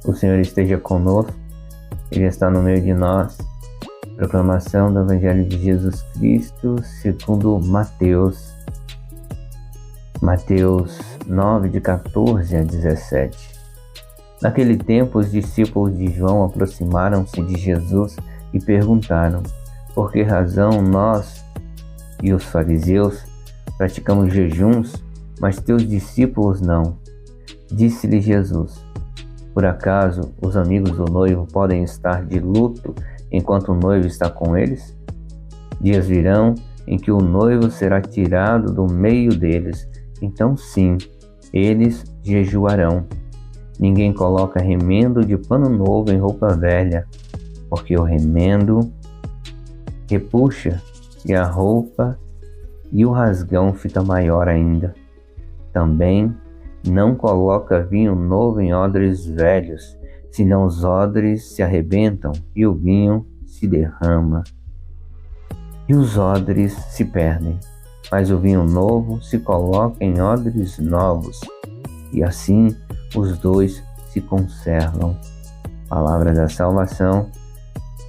O Senhor esteja conosco, Ele está no meio de nós. Proclamação do Evangelho de Jesus Cristo segundo Mateus. Mateus 9, de 14 a 17. Naquele tempo, os discípulos de João aproximaram-se de Jesus e perguntaram: por que razão nós e os fariseus praticamos jejuns, mas teus discípulos não? Disse-lhe Jesus: por acaso os amigos do noivo podem estar de luto enquanto o noivo está com eles? Dias virão em que o noivo será tirado do meio deles, então sim, eles jejuarão. Ninguém coloca remendo de pano novo em roupa velha, porque o remendo repuxa e a roupa e o rasgão fica maior ainda. Também não coloca vinho novo em odres velhos, senão os odres se arrebentam e o vinho se derrama, e os odres se perdem. Mas o vinho novo se coloca em odres novos, e assim os dois se conservam. Palavra da salvação,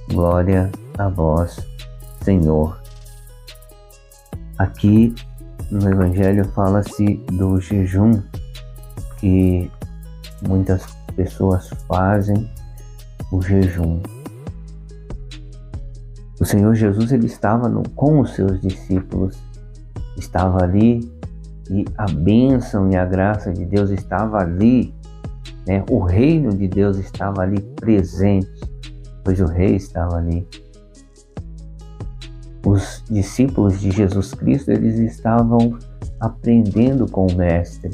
glória a vós, Senhor. Aqui no Evangelho fala-se do jejum que muitas pessoas fazem, o jejum. O Senhor Jesus, ele estava com os seus discípulos, estava ali, e a bênção e a graça de Deus estava ali, né? O reino de Deus estava ali presente, pois o rei estava ali. Os discípulos de Jesus Cristo, eles estavam aprendendo com o Mestre,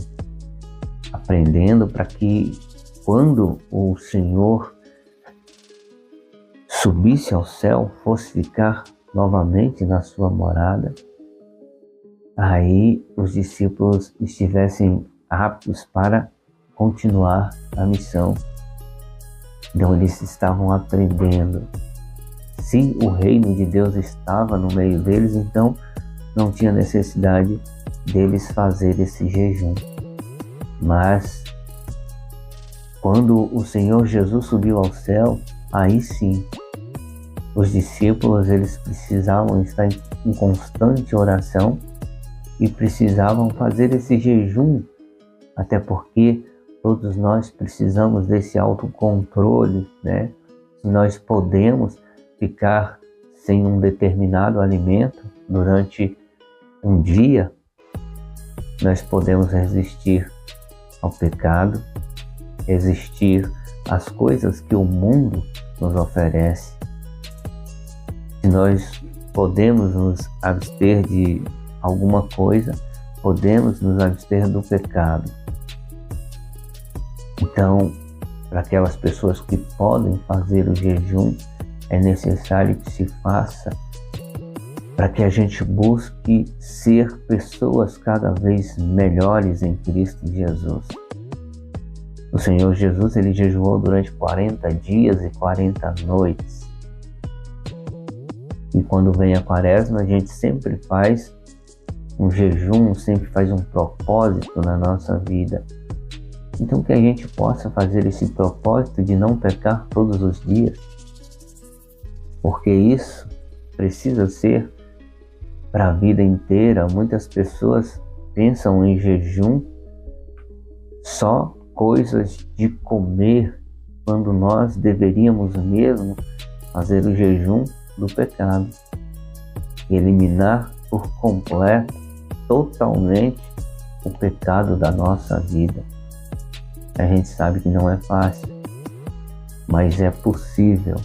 aprendendo para que quando o Senhor subisse ao céu, fosse ficar novamente na sua morada, aí os discípulos estivessem aptos para continuar a missão. Então eles estavam aprendendo. Se o reino de Deus estava no meio deles, então não tinha necessidade deles fazer esse jejum. Mas quando o Senhor Jesus subiu ao céu, aí sim, os discípulos, eles precisavam estar em constante oração e precisavam fazer esse jejum, até porque todos nós precisamos desse autocontrole, né? Se nós podemos ficar sem um determinado alimento durante um dia, nós podemos resistir ao pecado, resistir às coisas que o mundo nos oferece. Se nós podemos nos abster de alguma coisa, podemos nos abster do pecado. Então, para aquelas pessoas que podem fazer o jejum, é necessário que se faça para que a gente busque ser pessoas cada vez melhores em Cristo Jesus. O Senhor Jesus, ele jejuou durante 40 dias e 40 noites. E quando vem a quaresma, a gente sempre faz um jejum, sempre faz um propósito na nossa vida. Então que a gente possa fazer esse propósito de não pecar todos os dias, porque isso precisa ser para a vida inteira. Muitas pessoas pensam em jejum só coisas de comer, quando nós deveríamos mesmo fazer o jejum do pecado, eliminar por completo, totalmente, o pecado da nossa vida. A gente sabe que não é fácil, mas é possível.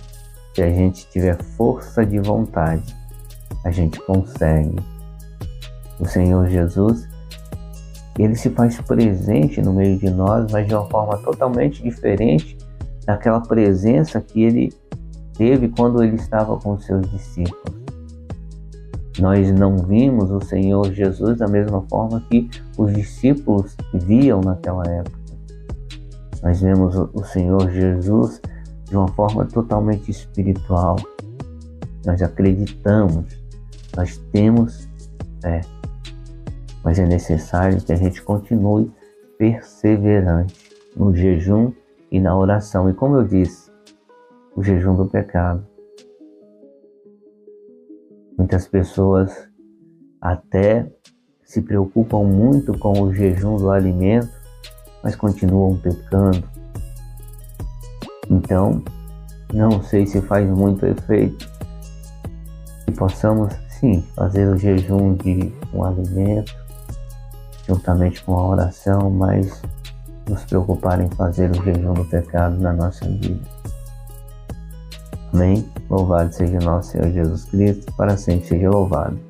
Se a gente tiver força de vontade, a gente consegue. O Senhor Jesus, ele se faz presente no meio de nós, mas de uma forma totalmente diferente daquela presença que ele teve quando ele estava com os seus discípulos. Nós não vimos o Senhor Jesus da mesma forma que os discípulos viam naquela época. Nós vemos o Senhor Jesus de uma forma totalmente espiritual. Nós acreditamos, nós temos fé, mas é necessário que a gente continue perseverante no jejum e na oração. E como eu disse, o jejum do pecado. Muitas pessoas até se preocupam muito com o jejum do alimento, mas continuam pecando. Então, não sei se faz muito efeito que possamos, sim, fazer o jejum de um alimento, juntamente com a oração, mas nos preocupar em fazer o jejum do pecado na nossa vida. Amém? Louvado seja o nosso Senhor Jesus Cristo, para sempre seja louvado.